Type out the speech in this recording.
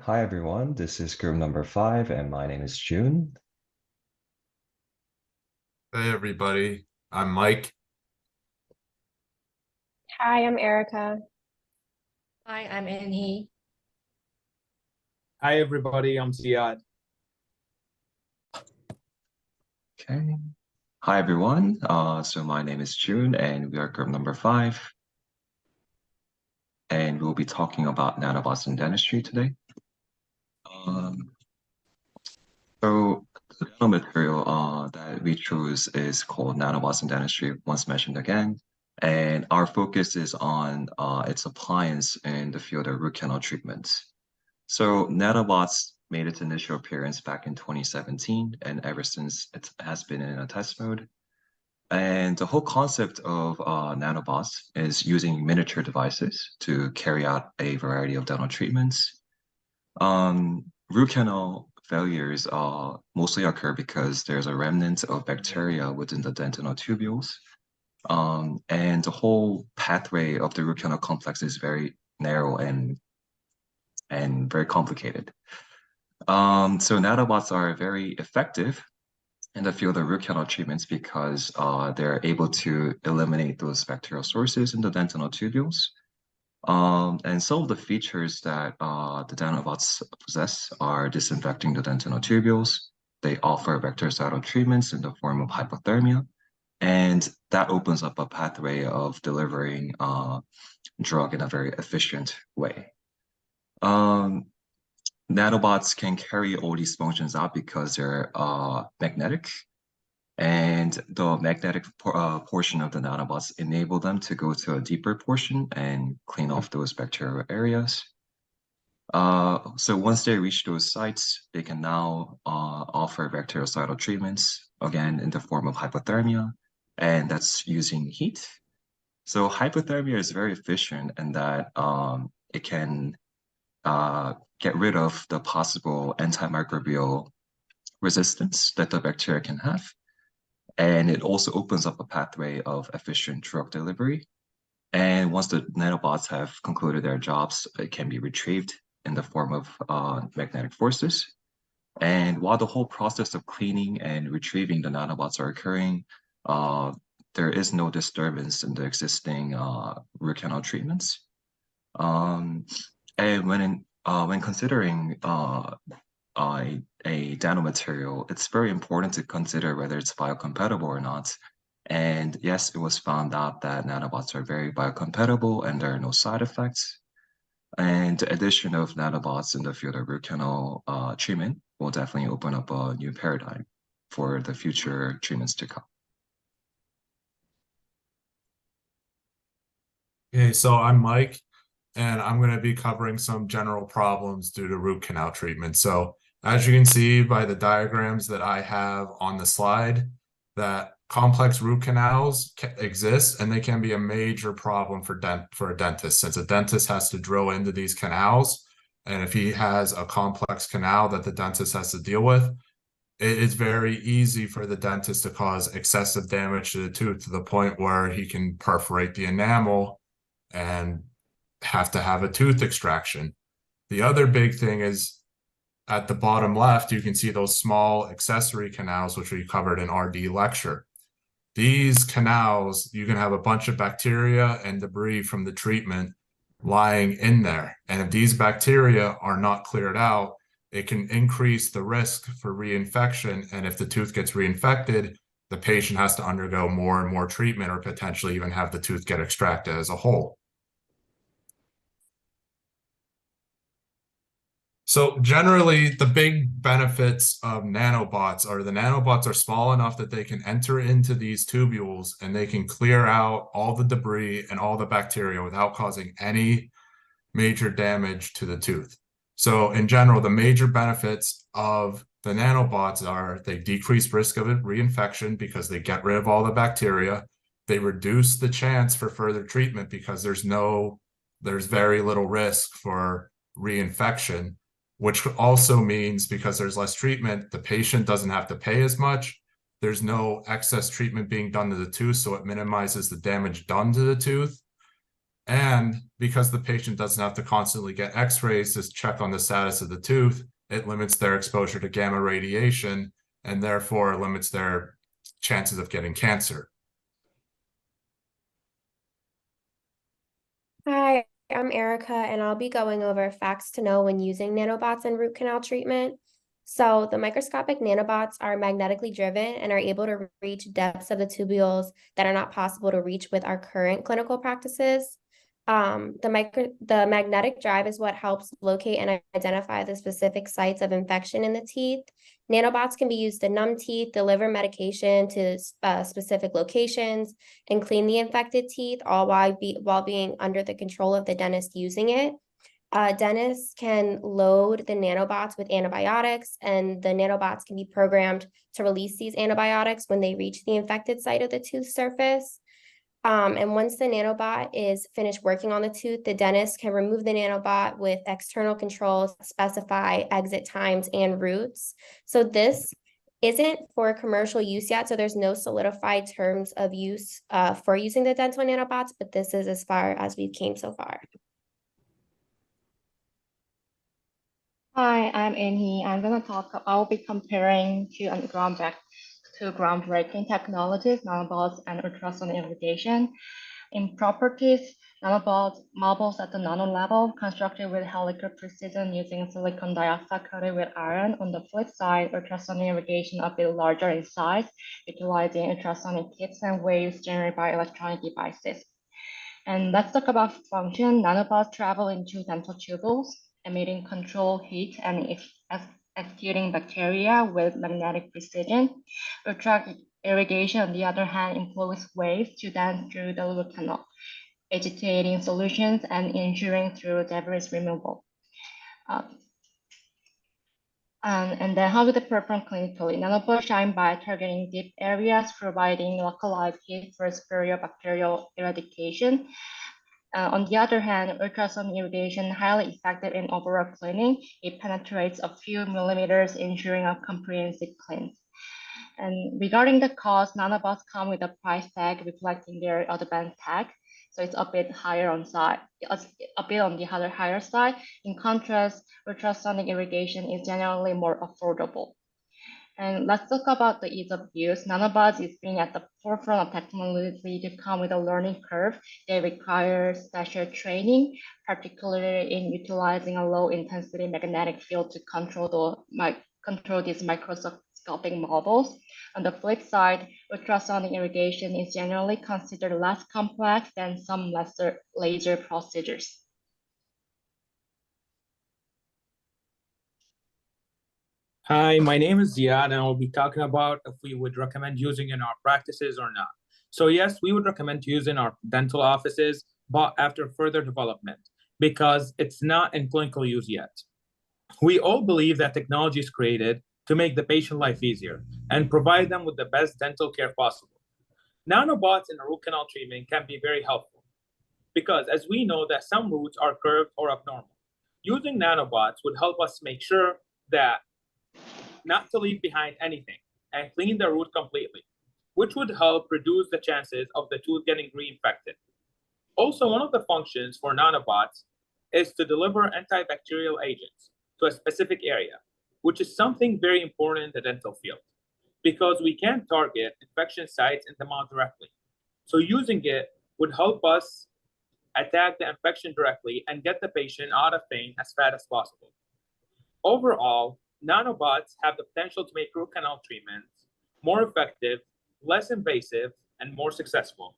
Hi everyone, this is group number 5 and my name is June. Hey everybody, I'm Mike. Hi, I'm Erica. Hi, I'm Annie. Hi everybody, I'm Ziad. Okay. Hi everyone, so my name is June and we are group number 5 and we'll be talking about nanobots in dentistry today. Um, so the nanomaterial that we chose is called nanobots in dentistry, once mentioned again, and our focus is on its appliance in the field of root canal treatments. So nanobots made its initial appearance back in 2017, and ever since it has been in a test mode. And the whole concept of nanobots is using miniature devices to carry out a variety of dental treatments. Root canal failures mostly occur because there's a remnant of bacteria within the dentinal tubules. And the whole pathway of the root canal complex is very narrow and very complicated. So nanobots are very effective in the field of root canal treatments because they're able to eliminate those bacterial sources in the dentinal tubules. And some of the features that the nanobots possess are disinfecting the dentinal tubules. They offer bactericidal treatments in the form of hypothermia, and that opens up a pathway of delivering drug in a very efficient way. Nanobots can carry all these functions out because they're magnetic, and the magnetic portion of the nanobots enable them to go to a deeper portion and clean off those bacterial areas. So once they reach those sites, they can now offer bactericidal treatments, again, in the form of hypothermia, and that's using heat. So hypothermia is very efficient in that it can get rid of the possible antimicrobial resistance that the bacteria can have. And it also opens up a pathway of efficient drug delivery. And once the nanobots have concluded their jobs, it can be retrieved in the form of magnetic forces. And while the whole process of cleaning and retrieving the nanobots are occurring, there is no disturbance in the existing root canal treatments. And when considering a nanomaterial, it's very important to consider whether it's biocompatible or not. And yes, it was found out that nanobots are very biocompatible and there are no side effects. And the addition of nanobots in the field of root canal treatment will definitely open up a new paradigm for the future treatments to come. Okay, so I'm Mike, and I'm going to be covering some general problems due to root canal treatment. So as you can see by the diagrams that I have on the slide, that complex root canals exist, and they can be a major problem for a dentist, since a dentist has to drill into these canals. And if he has a complex canal that the dentist has to deal with, it is very easy for the dentist to cause excessive damage to the tooth to the point where he can perforate the enamel and have to have a tooth extraction. The other big thing is at the bottom left, you can see those small accessory canals, which we covered in RD lecture. These canals, you can have a bunch of bacteria and debris from the treatment lying in there. And if these bacteria are not cleared out, it can increase the risk for reinfection. And if the tooth gets reinfected, the patient has to undergo more and more treatment or potentially even have the tooth get extracted as a whole. So generally, the big benefits of nanobots are the nanobots are small enough that they can enter into these tubules and they can clear out all the debris and all the bacteria without causing any major damage to the tooth. So in general, the major benefits of the nanobots are they decrease risk of reinfection because they get rid of all the bacteria. They reduce the chance for further treatment because there's very little risk for reinfection, which also means because there's less treatment, the patient doesn't have to pay as much. There's no excess treatment being done to the tooth, so it minimizes the damage done to the tooth. And because the patient doesn't have to constantly get x-rays to check on the status of the tooth, it limits their exposure to gamma radiation and therefore limits their chances of getting cancer. Hi, I'm Erica, and I'll be going over facts to know when using nanobots in root canal treatment. So the microscopic nanobots are magnetically driven and are able to reach depths of the tubules that are not possible to reach with our current clinical practices. The magnetic drive is what helps locate and identify the specific sites of infection in the teeth. Nanobots can be used to numb teeth, deliver medication to specific locations, and clean the infected teeth, all while being under the control of the dentist using it. Dentists can load the nanobots with antibiotics, and the nanobots can be programmed to release these antibiotics when they reach the infected site of the tooth surface. And once the nanobot is finished working on the tooth, the dentist can remove the nanobot with external controls, specify exit times and routes. So this isn't for commercial use yet, so there's no solidified terms of use for using the dental nanobots, but this is as far as we've came so far. Hi, I'm Annie. I'll be comparing two groundbreaking technologies, nanobots and ultrasonic irrigation. In properties, nanobots, marbles at the nano level, constructed with helical precision using silicon dioxide coated with iron. On the flip side, ultrasonic irrigation a bit larger in size, utilizing ultrasonic hits and waves generated by electronic devices. And let's talk about function. Nanobots travel into dental tubules, emitting controlled heat and executing bacteria with magnetic precision. Ultrasonic irrigation, on the other hand, employs waves to dance through the root canal, agitating solutions and ensuring through debris removal. And then how do they perform clinically? Nanobots shine by targeting deep areas, providing localized heat for superior bacterial eradication. On the other hand, ultrasonic irrigation highly effective in overall cleaning. It penetrates a few millimeters, ensuring a comprehensive cleanse. And regarding the cost, nanobots come with a price tag reflecting their advanced tag. So it's a bit higher on side, a bit on the higher side. In contrast, ultrasonic irrigation is generally more affordable. And let's talk about the ease of use. Nanobots is being at the forefront of technology to come with a learning curve. They require special training, particularly in utilizing a low-intensity magnetic field to control these microscopic models. On the flip side, ultrasonic irrigation is generally considered less complex than some lesser laser procedures. Hi, my name is Ziad, and I'll be talking about if we would recommend using in our practices or not. So yes, we would recommend to use in our dental offices, but after further development, because it's not in clinical use yet. We all believe that technology is created to make the patient life easier and provide them with the best dental care possible. Nanobots in a root canal treatment can be very helpful because as we know that some roots are curved or abnormal. Using nanobots would help us make sure that not to leave behind anything and clean the root completely, which would help reduce the chances of the tooth getting reinfected. Also, one of the functions for nanobots is to deliver antibacterial agents to a specific area, which is something very important in the dental field because we can't target infection sites in the mouth directly. So using it would help us attack the infection directly and get the patient out of pain as fast as possible. Overall, nanobots have the potential to make root canal treatments more effective, less invasive, and more successful.